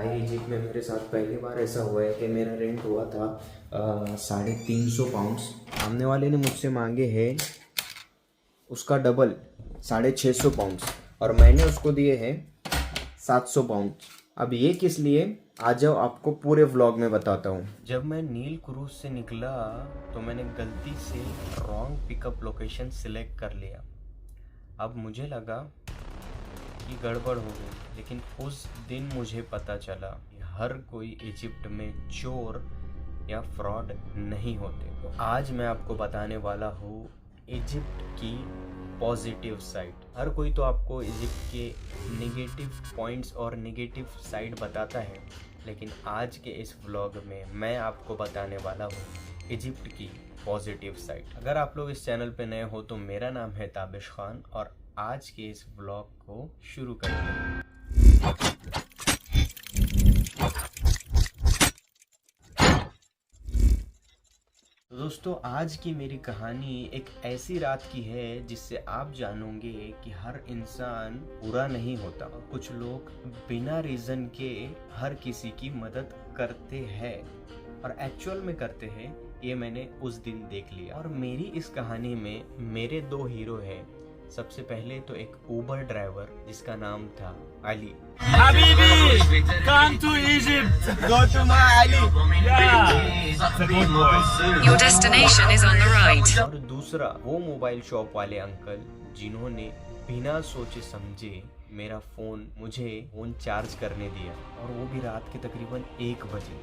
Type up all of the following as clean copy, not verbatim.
भाई इजिप्ट में मेरे साथ पहली बार ऐसा हुआ है कि मेरा रेंट हुआ था 350 पाउंड्स। सामने वाले ने मुझसे मांगे हैं उसका डबल 650 पाउंड्स और मैंने उसको दिए हैं 700 पाउंड। अब ये किस लिए, आ जाओ आपको पूरे व्लॉग में बताता हूँ। जब मैं नील क्रूज से निकला तो मैंने गलती से रॉन्ग पिकअप लोकेशन सिलेक्ट कर लिया। अब मुझे लगा कि गड़बड़ हो गई, लेकिन उस दिन मुझे पता चला कि हर कोई इजिप्ट में चोर या फ्रॉड नहीं होते। तो आज मैं आपको बताने वाला हूँ इजिप्ट की पॉजिटिव साइड। हर कोई तो आपको इजिप्ट के नेगेटिव पॉइंट्स और नेगेटिव साइड बताता है, लेकिन आज के इस व्लॉग में मैं आपको बताने वाला हूँ इजिप्ट की पॉजिटिव साइड। अगर आप लोग इस चैनल पे नए हो तो मेरा नाम है ताबिश खान और आज के इस व्लॉग को शुरू करते हैं। तो दोस्तों, आज की मेरी कहानी एक ऐसी रात की है जिससे आप जानोगे कि हर इंसान बुरा नहीं होता। कुछ लोग बिना रीजन के हर किसी की मदद करते हैं और एक्चुअल में करते हैं, ये मैंने उस दिन देख लिया। और मेरी इस कहानी में मेरे दो हीरो हैं। सबसे पहले तो एक उबर ड्राइवर जिसका नाम था Ali. Habibi, come to Egypt. Go to my Ali. Yeah, that's a good boy. Your destination is on the right. और दूसरा वो मोबाइल शॉप वाले अंकल जिन्होंने बिना सोचे समझे मेरा मुझे फोन चार्ज करने दिया, और वो भी रात के तकरीबन 1 बजे।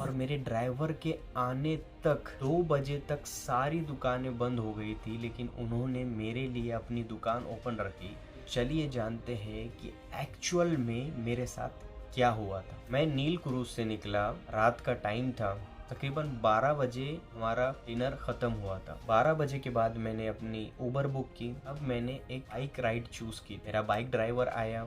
और मेरे ड्राइवर के आने तक 2 बजे तक सारी दुकानें बंद हो गई थी, लेकिन उन्होंने मेरे लिए अपनी दुकान ओपन रखी। चलिए जानते हैं कि एक्चुअल में मेरे साथ क्या हुआ था। मैं नील क्रूज से निकला, रात का टाइम था, तकरीबन 12 बजे हमारा डिनर खत्म हुआ था। 12 बजे के बाद मैंने अपनी उबर बुक की। अब मैंने एक बाइक राइड चूज की। मेरा बाइक ड्राइवर आया।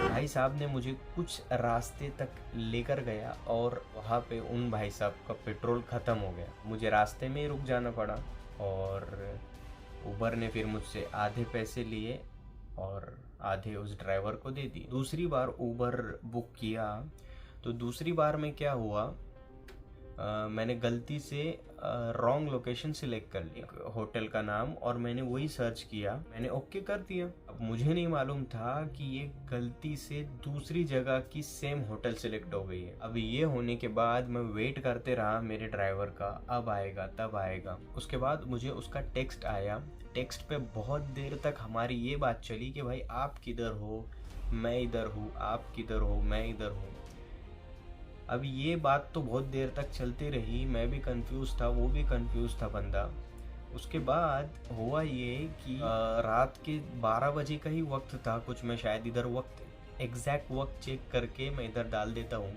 भाई साहब ने मुझे कुछ रास्ते तक लेकर गया और वहाँ पे उन भाई साहब का पेट्रोल ख़त्म हो गया। मुझे रास्ते में ही रुक जाना पड़ा और उबर ने फिर मुझसे आधे पैसे लिए और आधे उस ड्राइवर को दे दिए। दूसरी बार उबर बुक किया तो दूसरी बार में क्या हुआ, मैंने गलती से रॉन्ग लोकेशन सिलेक्ट कर लिया, होटल का नाम, और मैंने वही सर्च किया। मैंने ओके कर दिया। अब मुझे नहीं मालूम था कि ये गलती से दूसरी जगह की सेम होटल सिलेक्ट हो गई है। अब ये होने के बाद मैं वेट करते रहा मेरे ड्राइवर का, अब आएगा तब आएगा। उसके बाद मुझे उसका टेक्स्ट आया। टेक्स्ट पे बहुत देर तक हमारी ये बात चली कि भाई आप किधर हो, मैं इधर हूँ, आप किधर हो, मैं इधर हूँ। अब ये बात तो बहुत देर तक चलती रही। मैं भी कंफ्यूज था, वो भी कंफ्यूज था बंदा। उसके बाद हुआ ये कि रात के 12 बजे का ही वक्त था कुछ। मैं शायद इधर वक्त एग्जैक्ट वक्त चेक करके मैं इधर डाल देता हूँ।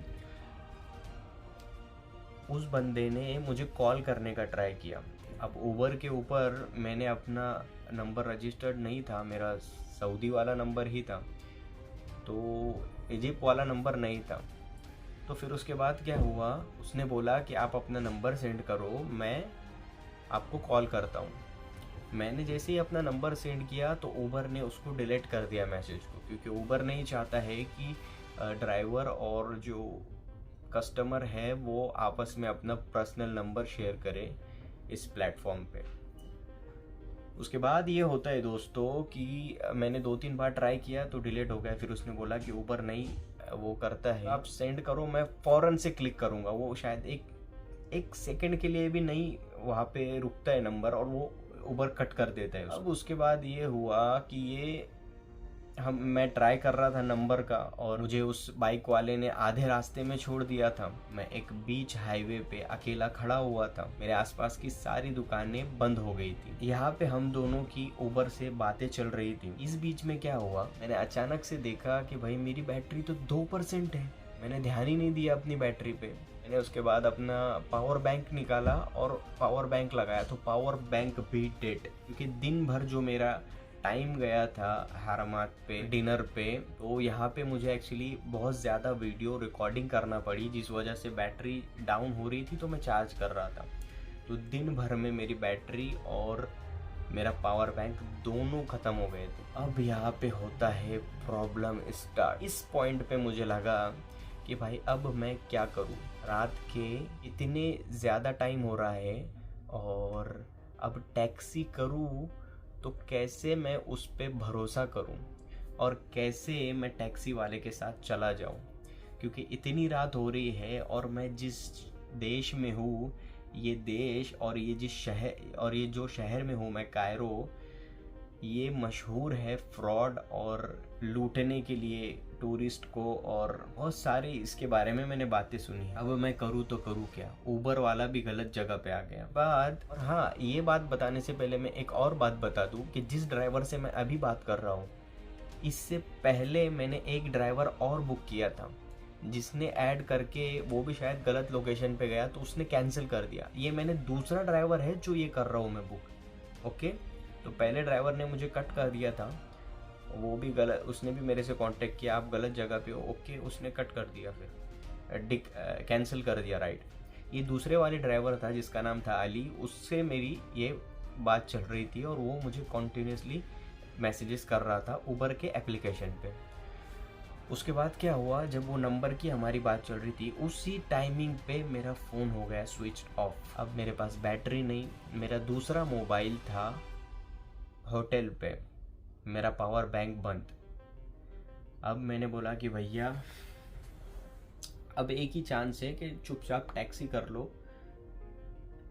उस बंदे ने मुझे कॉल करने का ट्राई किया। अब उबर के ऊपर मैंने अपना नंबर रजिस्टर्ड नहीं था, मेरा सऊदी वाला नंबर ही था, तो इजिप्ट वाला नंबर नहीं था। तो फिर उसके बाद क्या हुआ, उसने बोला कि आप अपना नंबर सेंड करो, मैं आपको कॉल करता हूँ। मैंने जैसे ही अपना नंबर सेंड किया तो उबर ने उसको डिलीट कर दिया मैसेज को, क्योंकि उबर नहीं चाहता है कि ड्राइवर और जो कस्टमर है वो आपस में अपना पर्सनल नंबर शेयर करे इस प्लेटफॉर्म पे। उसके बाद ये होता है दोस्तों कि मैंने 2-3 बार ट्राई किया तो डिलीट हो गया। फिर उसने बोला कि उबर नहीं वो करता है, आप सेंड करो, मैं फौरन से क्लिक करूंगा। वो शायद एक सेकंड के लिए भी नहीं वहाँ पे रुकता है नंबर, और वो उबर कट कर देता है। अब उसके बाद ये हुआ कि मैं ट्राई कर रहा था नंबर का, और मुझे उस बाइक वाले ने आधे रास्ते में छोड़ दिया था। मैं एक बीच हाईवे पे अकेला खड़ा हुआ था। मेरे आसपास की सारी दुकानें बंद हो गई थी। यहाँ पे हम दोनों की उबर से बातें चल रही थी। इस बीच में क्या हुआ, मैंने अचानक से देखा कि भाई मेरी बैटरी तो 2% है। मैंने ध्यान ही नहीं दिया अपनी बैटरी पे। मैंने उसके बाद अपना पावर बैंक निकाला और पावर बैंक लगाया तो पावर बैंक भी डेड, क्योंकि दिन भर जो मेरा टाइम गया था हरमात पे डिनर पे, तो यहाँ पे मुझे एक्चुअली बहुत ज़्यादा वीडियो रिकॉर्डिंग करना पड़ी, जिस वजह से बैटरी डाउन हो रही थी। तो मैं चार्ज कर रहा था। तो दिन भर में मेरी बैटरी और मेरा पावर बैंक दोनों ख़त्म हो गए थे। अब यहाँ पे होता है प्रॉब्लम स्टार्ट। इस पॉइंट पे मुझे लगा कि भाई अब मैं क्या करूँ, रात के इतने ज़्यादा टाइम हो रहा है और अब टैक्सी करूँ तो कैसे मैं उस पर भरोसा करूँ और कैसे मैं टैक्सी वाले के साथ चला जाऊँ, क्योंकि इतनी रात हो रही है और मैं जिस देश में हूँ, ये देश और ये जिस शहर और ये जो शहर में हूँ मैं, कायरो, ये मशहूर है फ्रॉड और लूटने के लिए टूरिस्ट को, और बहुत सारे इसके बारे में मैंने बातें सुनी। अब मैं करूँ तो करूँ क्या, ऊबर वाला भी गलत जगह पे आ गया। और हाँ, ये बात बताने से पहले मैं एक और बात बता दूँ कि जिस ड्राइवर से मैं अभी बात कर रहा हूँ, इससे पहले मैंने एक ड्राइवर और बुक किया था, जिसने ऐड करके वो भी शायद गलत लोकेशन पे गया तो उसने कैंसिल कर दिया। ये मैंने दूसरा ड्राइवर है जो ये कर रहा हूँ मैं बुक। ओके, तो पहले ड्राइवर ने मुझे कट कर दिया था, वो भी गलत, उसने भी मेरे से कांटेक्ट किया, आप गलत जगह पे हो। ओके, उसने कट कर दिया, फिर कैंसिल कर दिया, राइट। ये दूसरे वाले ड्राइवर था जिसका नाम था अली, उससे मेरी ये बात चल रही थी और वो मुझे कॉन्टीन्यूसली मैसेजेस कर रहा था उबर के एप्लीकेशन पे। उसके बाद क्या हुआ, जब वो नंबर की हमारी बात चल रही थी, उसी टाइमिंग पे मेरा फ़ोन हो गया स्विच ऑफ। अब मेरे पास बैटरी नहीं, मेरा दूसरा मोबाइल था होटल पे, मेरा पावर बैंक बंद। अब मैंने बोला कि भैया अब एक ही चांस है कि चुपचाप टैक्सी कर लो,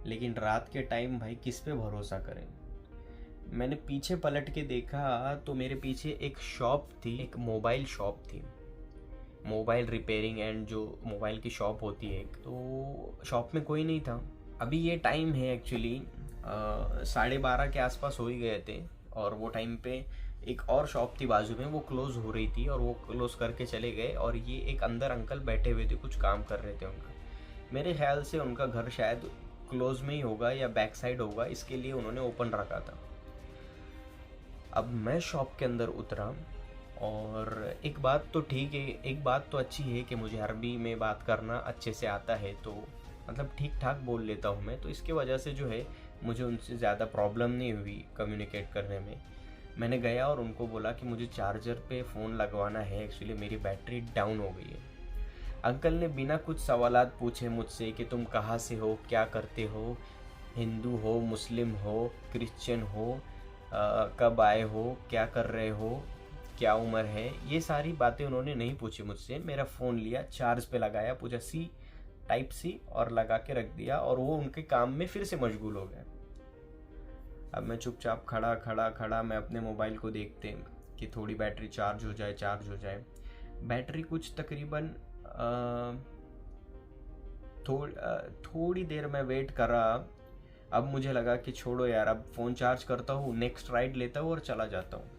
लेकिन रात के टाइम भाई किस पे भरोसा करें। मैंने पीछे पलट के देखा तो मेरे पीछे एक शॉप थी, एक मोबाइल शॉप थी, मोबाइल रिपेयरिंग एंड जो मोबाइल की शॉप होती है, तो शॉप में कोई नहीं था। अभी ये टाइम है एक्चुअली 12:30 के आसपास हो ही गए थे, और वो टाइम पे एक और शॉप थी बाजू में, वो क्लोज़ हो रही थी और वो क्लोज़ करके चले गए, और ये एक अंदर अंकल बैठे हुए थे, कुछ काम कर रहे थे उनका। मेरे ख्याल से उनका घर शायद क्लोज में ही होगा या बैक साइड होगा, इसके लिए उन्होंने ओपन रखा था। अब मैं शॉप के अंदर उतरा, और एक बात तो ठीक है, एक बात तो अच्छी है कि मुझे अरबी में बात करना अच्छे से आता है, तो मतलब ठीक ठाक बोल लेता हूँ मैं, तो इसके वजह से जो है मुझे उनसे ज़्यादा प्रॉब्लम नहीं हुई कम्युनिकेट करने में। मैंने गया और उनको बोला कि मुझे चार्जर पे फ़ोन लगवाना है, एक्चुअली मेरी बैटरी डाउन हो गई है। अंकल ने बिना कुछ सवालात पूछे मुझसे कि तुम कहाँ से हो, क्या करते हो, हिंदू हो, मुस्लिम हो, क्रिश्चियन हो, कब आए हो, क्या कर रहे हो, क्या उम्र है, ये सारी बातें उन्होंने नहीं पूछी मुझसे। मेरा फ़ोन लिया, चार्ज पे लगाया, पूछा टाइप सी और लगा के रख दिया, और वो उनके काम में फिर से मशगूल हो गए। अब मैं चुपचाप खड़ा मैं अपने मोबाइल को देखते कि थोड़ी बैटरी चार्ज हो जाए। बैटरी कुछ तकरीबन थोड़ी देर मैं वेट करा। अब मुझे लगा कि छोड़ो यार, अब फ़ोन चार्ज करता हूँ, नेक्स्ट राइड लेता हूँ और चला जाता हूँ।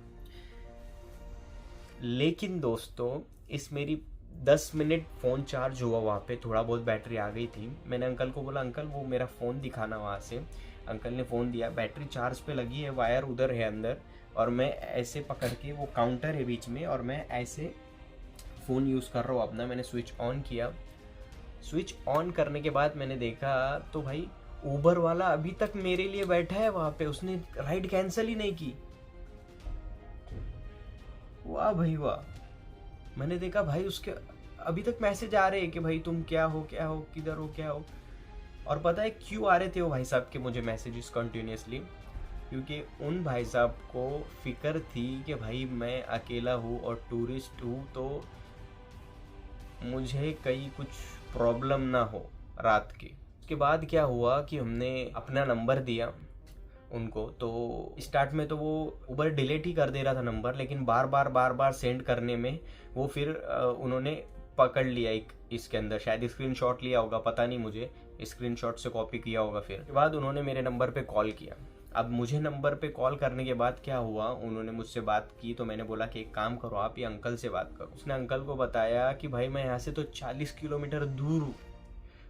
लेकिन दोस्तों, इस मेरी 10 मिनट फ़ोन चार्ज हुआ, वहाँ पे थोड़ा बहुत बैटरी आ गई थी। मैंने अंकल को बोला, अंकल वो मेरा फ़ोन दिखाना वहाँ से। अंकल ने फ़ोन दिया, बैटरी चार्ज पे लगी है, वायर उधर है अंदर, और मैं ऐसे पकड़ के, वो काउंटर है बीच में, और मैं ऐसे फ़ोन यूज़ कर रहा हूँ अपना। मैंने स्विच ऑन किया, स्विच ऑन करने के बाद मैंने देखा तो भाई ऊबर वाला अभी तक मेरे लिए बैठा है वहाँ पे, उसने राइड कैंसिल ही नहीं की। वाह भाई वाह। मैंने देखा भाई उसके अभी तक मैसेज आ रहे हैं कि भाई तुम क्या हो, किधर हो, क्या हो। और पता है क्यों आ रहे थे वो भाई साहब के मुझे मैसेजेस कंटिन्यूसली? क्योंकि उन भाई साहब को फिक्र थी कि भाई मैं अकेला हूँ और टूरिस्ट हूँ, तो मुझे कहीं कुछ प्रॉब्लम ना हो रात की। उसके बाद क्या हुआ कि हमने अपना नंबर दिया उनको, तो स्टार्ट में तो वो उबर डिलीट ही कर दे रहा था नंबर, लेकिन बार बार सेंड करने में वो फिर उन्होंने पकड़ लिया एक इसके अंदर, शायद स्क्रीनशॉट लिया होगा, पता नहीं, मुझे स्क्रीनशॉट से कॉपी किया होगा। फिर उसके बाद उन्होंने मेरे नंबर पे कॉल किया। अब मुझे नंबर पे कॉल करने के बाद क्या हुआ, उन्होंने मुझसे बात की, तो मैंने बोला कि एक काम करो, आप ये अंकल से बात करो। उसने अंकल को बताया कि भाई मैं यहाँ से तो 40 किलोमीटर दूर हूँ।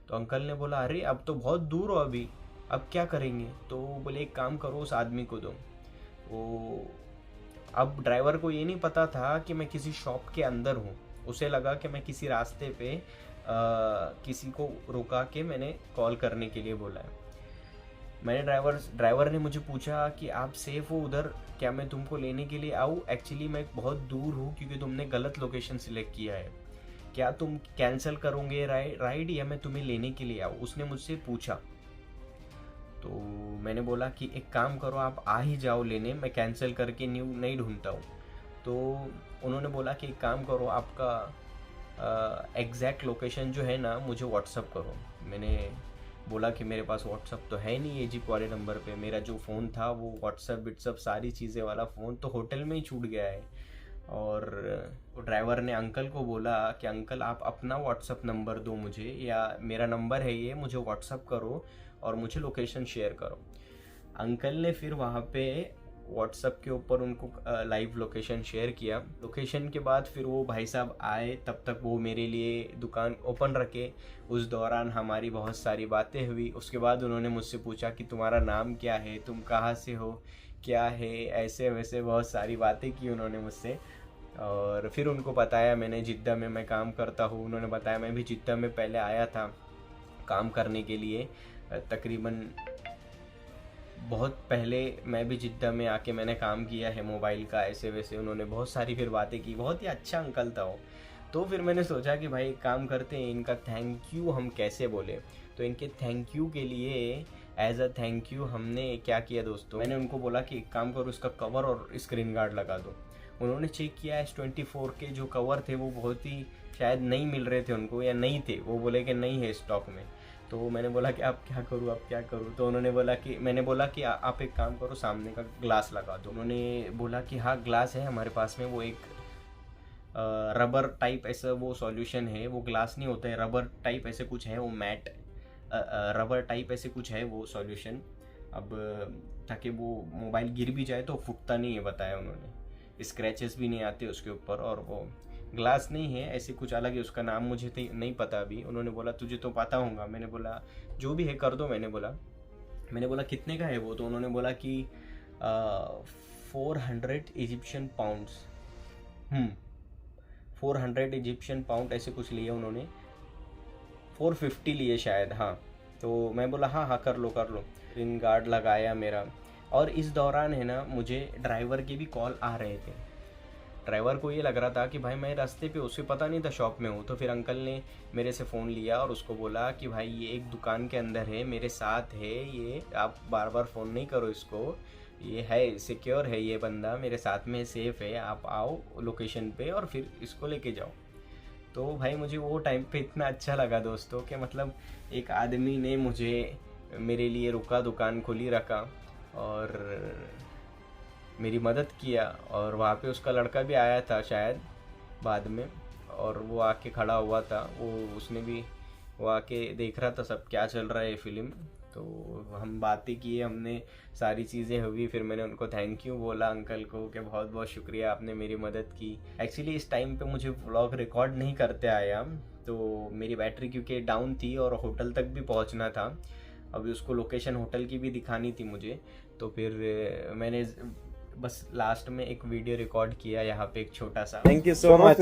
तो अंकल ने बोला, अरे अब तो बहुत दूर हो अभी, अब क्या करेंगे? तो बोले एक काम करो, उस आदमी को दो। वो अब ड्राइवर को ये नहीं पता था कि मैं किसी शॉप के अंदर हूँ, उसे लगा कि मैं किसी रास्ते पे किसी को रुका के मैंने कॉल करने के लिए बोला है। मैंने ड्राइवर ने मुझे पूछा कि आप सेफ़ हो उधर, क्या मैं तुमको लेने के लिए आऊँ? एक्चुअली मैं बहुत दूर हूँ क्योंकि तुमने गलत लोकेशन सिलेक्ट किया है, क्या तुम कैंसिल करोगे राइड या मैं तुम्हें लेने के लिए आऊँ? उसने मुझसे पूछा। तो मैंने बोला कि एक काम करो, आप आ ही जाओ लेने, मैं कैंसिल करके नहीं ढूंढता हूँ। तो उन्होंने बोला कि एक काम करो, आपका एग्जैक्ट लोकेशन जो है ना मुझे व्हाट्सअप करो। मैंने बोला कि मेरे पास व्हाट्सअप तो है नहीं इजिप्ट वाले नंबर पे, मेरा जो फ़ोन था वो व्हाट्सअप सारी चीज़ें वाला फ़ोन तो होटल में ही छूट गया है। और ड्राइवर ने अंकल को बोला कि अंकल आप अपना व्हाट्सअप नंबर दो मुझे, या मेरा नंबर है ये, मुझे व्हाट्सअप करो और मुझे लोकेशन शेयर करो। अंकल ने फिर वहाँ पे व्हाट्सअप के ऊपर उनको लाइव लोकेशन शेयर किया। लोकेशन के बाद फिर वो भाई साहब आए, तब तक वो मेरे लिए दुकान ओपन रखे। उस दौरान हमारी बहुत सारी बातें हुई। उसके बाद उन्होंने मुझसे पूछा कि तुम्हारा नाम क्या है, तुम कहाँ से हो, क्या है, ऐसे वैसे बहुत सारी बातें की उन्होंने मुझसे। और फिर उनको बताया मैंने जिद्दा में मैं काम करता हूँ। उन्होंने बताया मैं भी जिद्दा में पहले आया था काम करने के लिए, तकरीबन बहुत पहले मैं भी जिद्दा में आके मैंने काम किया है मोबाइल का, ऐसे वैसे उन्होंने बहुत सारी फिर बातें की। बहुत ही अच्छा अंकल था वो। तो फिर मैंने सोचा कि भाई काम करते हैं, इनका थैंक यू हम कैसे बोले। तो इनके थैंक यू के लिए एज अ थैंक यू हमने क्या किया दोस्तों, मैंने उनको बोला कि एक काम करो, इसका कवर और स्क्रीन गार्ड लगा दो। उन्होंने चेक किया, S24 के जो कवर थे वो बहुत ही शायद नहीं मिल रहे थे उनको, या नहीं थे, वो बोले कि नहीं है स्टॉक में। तो मैंने बोला कि आप क्या करूँ। तो उन्होंने बोला कि मैंने बोला कि आप एक काम करो, सामने का ग्लास लगा दो। उन्होंने बोला कि हाँ ग्लास है हमारे पास में, वो एक रबर टाइप ऐसा वो सॉल्यूशन है, वो ग्लास नहीं होता है, रबर टाइप ऐसे कुछ है, वो मैट रबर टाइप ऐसे कुछ है वो सॉल्यूशन। अब ताकि वो मोबाइल गिर भी जाए तो फूटता नहीं है, बताया उन्होंने, स्क्रैचेस भी नहीं आते उसके ऊपर। और वो ग्लास नहीं है, ऐसे कुछ अलग है, उसका नाम मुझे नहीं पता अभी। उन्होंने बोला तुझे तो पता होगा। मैंने बोला जो भी है कर दो। मैंने बोला कितने का है वो? तो उन्होंने बोला कि 400 इजिप्शियन पाउंड्स 400 इजिप्शियन पाउंड ऐसे कुछ लिए उन्होंने, 450 लिए शायद, हाँ। तो मैं बोला हाँ कर लो। स्क्रीन गार्ड लगाया मेरा। और इस दौरान है ना मुझे ड्राइवर के भी कॉल आ रहे थे। ड्राइवर को ये लग रहा था कि भाई मैं रास्ते पे, उसे पता नहीं था शॉप में हूँ। तो फिर अंकल ने मेरे से फ़ोन लिया और उसको बोला कि भाई ये एक दुकान के अंदर है, मेरे साथ है ये, आप बार बार फ़ोन नहीं करो इसको, ये है सिक्योर है, ये बंदा मेरे साथ में सेफ़ है, आप आओ लोकेशन पे और फिर इसको लेके जाओ। तो भाई मुझे वो टाइम पे इतना अच्छा लगा दोस्तों कि मतलब एक आदमी ने मुझे मेरे लिए रुका, दुकान खोली रखा और मेरी मदद किया। और वहाँ पे उसका लड़का भी आया था शायद बाद में, और वो आके खड़ा हुआ था, वो आके देख रहा था सब क्या चल रहा है फिल्म। तो हम बातें किए, हमने सारी चीज़ें हुई। फिर मैंने उनको थैंक यू बोला अंकल को कि बहुत बहुत शुक्रिया, आपने मेरी मदद की। एक्चुअली इस टाइम पे मुझे व्लॉग रिकॉर्ड नहीं करते आया, तो मेरी बैटरी क्योंकि डाउन थी और होटल तक भी पहुंचना था। अभी उसको लोकेशन होटल की भी दिखानी थी मुझे। तो फिर मैंने बस लास्ट में एक वीडियो रिकॉर्ड किया यहाँ पे, एक छोटा सा। Thank you so much.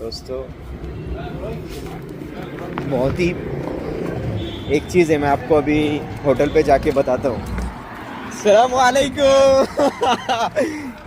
दोस्तों बहुत ही एक चीज़ है, मैं आपको अभी होटल पे जाके बताता हूँ। अस्सलाम वालेकुम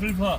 Very far.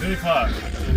Very far.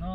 No.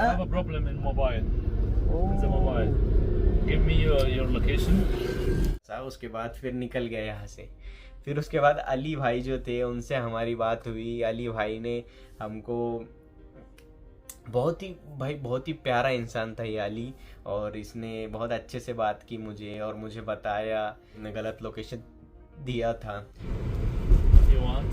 have a problem in mobile. The mobile. Give me your location. उसके बाद फिर निकल गए यहाँ से। फिर उसके बाद अली भाई जो थे उनसे हमारी बात हुई। अली भाई ने हमको बहुत ही प्यारा इंसान था ये अली, और इसने बहुत अच्छे से बात की मुझे और मुझे बताया, ने गलत लोकेशन दिया था। If you want.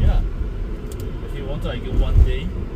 Yeah. If you want, I give 1 day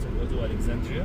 to go to Alexandria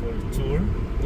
for a tour.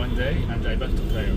1 day and I back to Cairo.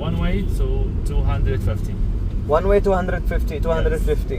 One way to 250. One way 250.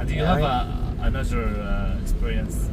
And you have another experience in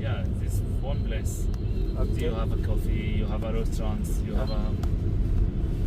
yeah, this one place. Okay. You have a coffee, you have a restaurant, you have a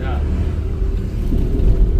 yeah.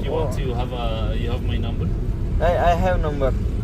If you want to, you have my number. I have number. I'm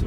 to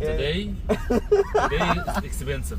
Today is expensive.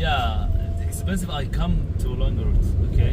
Yeah, it's expensive. I come to Longwood. Okay.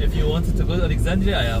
If you wanted to go to Alexandria,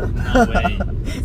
No way.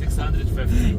650.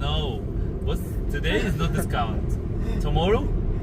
No. But today is not discount. Tomorrow?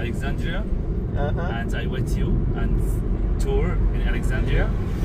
Alexandria and I wait you and tour in Alexandria.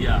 Yeah.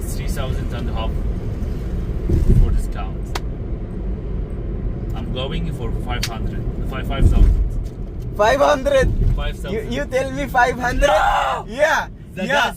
3,500 for discount. I'm going for 500. 5,000. 500. 5,000. You tell me 500? Yeah. The yeah. gas.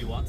You want?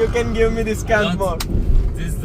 you can give me discount more. This is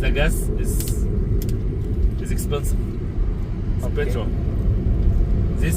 the gas is expensive. It's Okay. petrol. This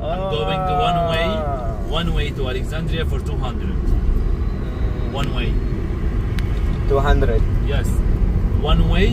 I'm going one way to Alexandria for 200. One way. 200 Yes. One way.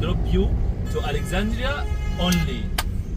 drop you to Alexandria only.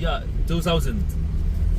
Yeah, 2,000.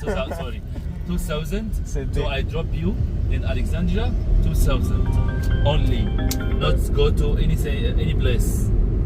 2,000, sorry. 2,000. Sydney. So I drop you in Alexandria, 2,000 only. Not go to any place.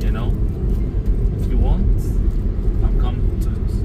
You know. If you want, I'm come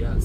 Yes.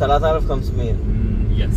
3500 Yes.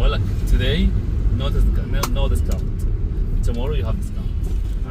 Well, today, no discount. Tomorrow you have discount.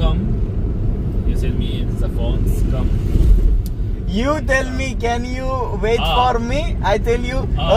come, you tell me the phones come. You tell me can you wait for me? I tell you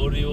or you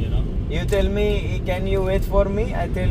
You know. You tell me can you wait for me? I tell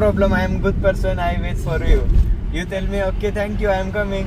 problem I am good person I wait for you. You tell me okay thank you I am coming.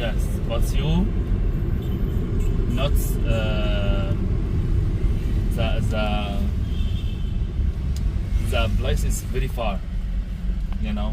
Yes, but you not the place is very far, you know.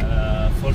40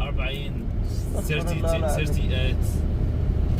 40 38.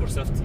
for safety.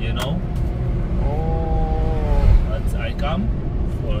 You know, Oh. but I come for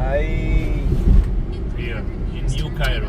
I here in New Cairo.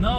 No,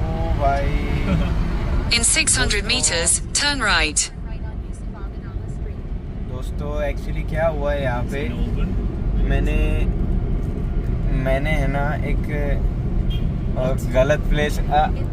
Oh भाई. In 600 meters, turn right. दोस्तों actually क्या हुआ है यहाँ पे, Open. मैंने है ना एक गलत place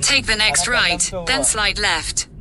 Take the next right, then slide left.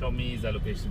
Show me the location.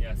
Yes.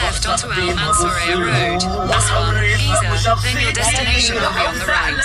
left onto Al Mansouriya Road. Aswan, Giza, then your destination will be on the right.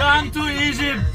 come to Egypt.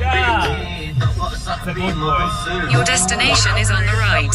Yeah. It's a good boy. Your destination is on the right.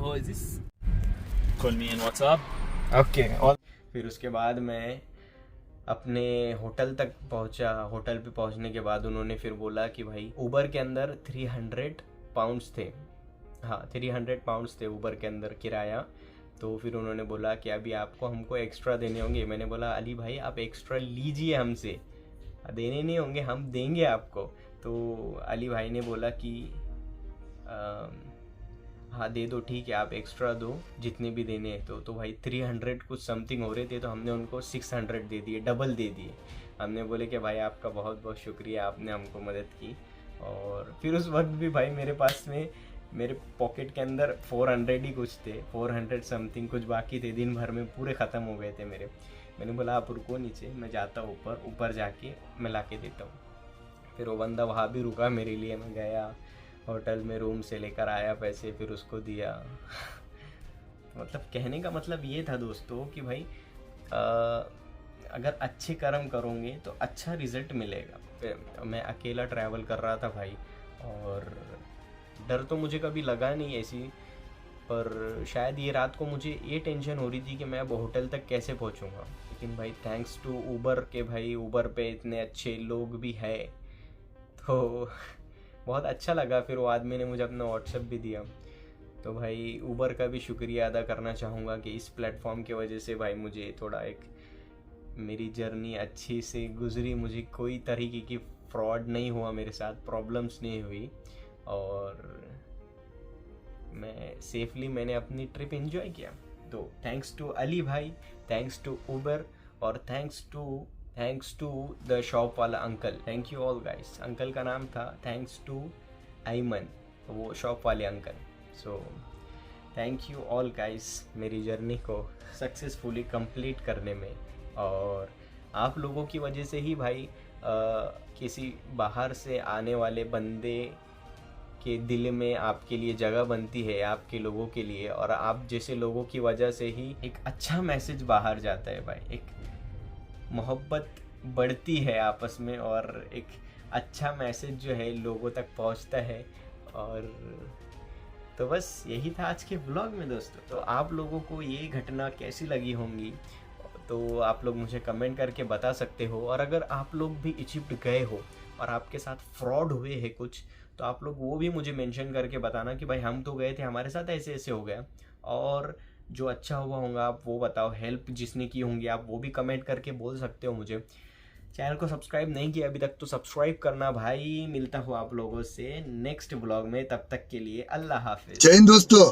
Who is this? Call me in WhatsApp. Okay फिर उसके बाद मैं अपने hotel तक पहुंचा। Hotel पे पहुंचने के बाद उन्होंने फिर बोला कि भाई ऊबर के अंदर 300 पाउंड्स थे। हाँ 300 पाउंड्स थे ऊबर के अंदर किराया। तो फिर उन्होंने बोला कि अभी आपको हमको एक्स्ट्रा देने होंगे। मैंने बोला अली भाई आप एक्स्ट्रा लीजिए हमसे, देने नहीं होंगे हम देंगे आपको। तो अली भाई ने बोला कि हाँ दे दो, ठीक है आप एक्स्ट्रा दो जितने भी देने हैं। तो भाई 300 कुछ समथिंग हो रहे थे, तो हमने उनको 600 दे दिए, डबल दे दिए। हमने बोले कि भाई आपका बहुत बहुत शुक्रिया, आपने हमको मदद की। और फिर उस वक्त भी भाई मेरे पास में मेरे पॉकेट के अंदर 400 ही कुछ थे, 400 समथिंग कुछ बाकी थे, दिन भर में पूरे ख़त्म हो गए थे मेरे। मैंने बोला आप रुको नीचे, मैं जाता हूँ ऊपर जाके मैं ला के देता हूँ। फिर वो बंदा वहाँ भी रुका मेरे लिए। मैं गया होटल में, रूम से लेकर आया पैसे, फिर उसको दिया। मतलब कहने का मतलब ये था दोस्तों कि भाई अगर अच्छे कर्म करोगे तो अच्छा रिज़ल्ट मिलेगा। मैं अकेला ट्रैवल कर रहा था भाई, और डर तो मुझे कभी लगा नहीं ऐसी, पर शायद ये रात को मुझे ये टेंशन हो रही थी कि मैं अब होटल तक कैसे पहुंचूंगा। लेकिन भाई थैंक्स टू ऊबर के भाई, ऊबर पे इतने अच्छे लोग भी है, तो बहुत अच्छा लगा। फिर वो आदमी ने मुझे अपना व्हाट्सएप भी दिया। तो भाई ऊबर का भी शुक्रिया अदा करना चाहूँगा कि इस प्लेटफॉर्म की वजह से भाई मुझे थोड़ा एक मेरी जर्नी अच्छी से गुजरी। मुझे कोई तरीके की फ्रॉड नहीं हुआ, मेरे साथ प्रॉब्लम्स नहीं हुई, और मैं सेफली मैंने अपनी ट्रिप एंजॉय किया। तो थैंक्स टू अली भाई, थैंक्स टू ऊबर, और थैंक्स टू द शॉप वाला uncle. Thank you all guys. Uncle का नाम था थैंक्स टू आईमन, वो शॉप वाले uncle. So thank you all guys मेरी जर्नी को सक्सेसफुली कंप्लीट करने में। और आप लोगों की वजह से ही भाई किसी बाहर से आने वाले बंदे के दिल में आपके लिए जगह बनती है, आपके लोगों के लिए, और आप जैसे लोगों की वजह से ही एक अच्छा मैसेज बाहर जाता है भाई, एक मोहब्बत बढ़ती है आपस में, और एक अच्छा मैसेज जो है लोगों तक पहुंचता है। और तो बस यही था आज के ब्लॉग में दोस्तों। तो आप लोगों को ये घटना कैसी लगी होंगी तो आप लोग मुझे कमेंट करके बता सकते हो। और अगर आप लोग भी इजिप्ट गए हो और आपके साथ फ्रॉड हुए हैं कुछ, तो आप लोग वो भी मुझे मेंशन करके बताना कि भाई हम तो गए थे, हमारे साथ ऐसे ऐसे हो गया। और जो अच्छा हुआ होगा आप वो बताओ, हेल्प जिसने की होंगी आप वो भी कमेंट करके बोल सकते हो मुझे। चैनल को सब्सक्राइब नहीं किया अभी तक तो सब्सक्राइब करना भाई। मिलता हूँ आप लोगों से नेक्स्ट व्लॉग में, तब तक के लिए अल्लाह हाफिज। जय हिंद दोस्तों।